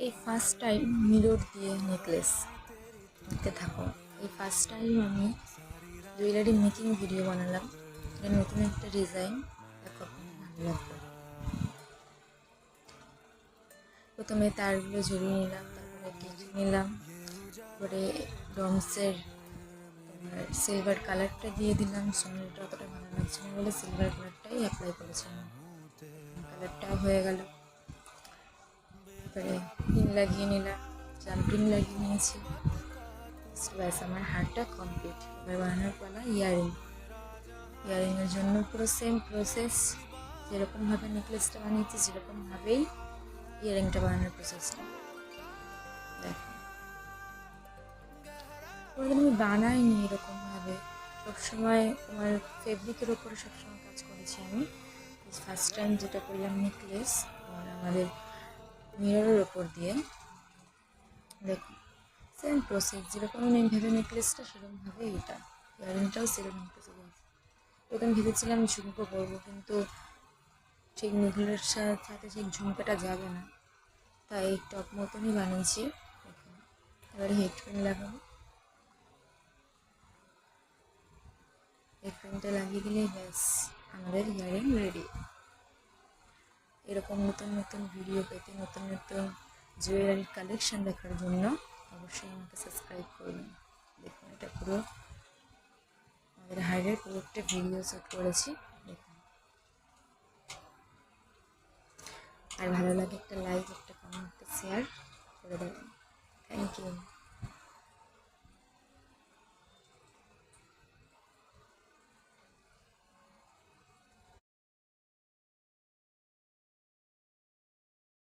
এই first time mirror দিয়ে necklace দেখতে থাকো। এই ফার্স্ট টাইম আমি জুয়েলারি মেকিং ভিডিও বানালাম। এটা নতুন একটা ডিজাইন, দেখো আপনাদের ভালো লাগবে। প্রথমে তারগুলো জড়িয়ে নিলাম, তারপরে কেটে নিলাম, তারপরে ডমসের তোমার সিলভার কালারটা দিয়ে দিলাম। সোনালিটা অতটা ভালো লাগছে না বলে সিলভার কালারটাই অ্যাপ্লাই করেছিলাম। কালারটাও হয়ে গেল। তারপরে পিন লাগিয়ে নিলাম, জাম্পিং লাগিয়ে নিয়েছি। ব্যাস আমার হারটা কমপ্লিট। এবার বানানোর পালা ইয়ারিংয়ের জন্য পুরো সেম প্রসেস, যেরকমভাবে নেকলেসটা বানিয়েছি সেরকমভাবেই ইয়ারিংটা বানানোর প্রসেসটা দেখো। কোনোদিন আমি বানাইনি এরকমভাবে, সবসময় তোমার ফেব্রিকের ওপরে সবসময় কাজ করেছি আমি। ফার্স্ট টাইম যেটা করলাম নেকলেস আমাদের মিররের ওপর দিয়ে, দেখো সেম প্রসেস, যেরকম আমি ভেবে নেকলেসটা সেরকমভাবে এটা ইয়ারিংটাও সেরকম প্রসেস আছে। প্রথম ভেবেছিলাম ঝুমকো করবো, কিন্তু ঠিক নেকলেসের সাথে সেই ঝুমকাটা যাবে না, তাই টপ মতনই বানিয়েছি। এবারে হেডফোন লাগাবো, হেডফোনটা লাগিয়ে দিলেই ব্যাস আমাদের ইয়ারিং রেডি। এরকম নতুন নতুন ভিডিও পেতে, নতুন নতুন জুয়েলারির কালেকশন দেখার জন্য অবশ্যই আমাকে সাবস্ক্রাইব করবেন। দেখুন এটা পুরো আমাদের হাইডের পুরো একটা ভিডিও শ্যুট করেছি, দেখুন। আর ভালো লাগে একটা লাইক, একটা কমেন্ট, একটা শেয়ার।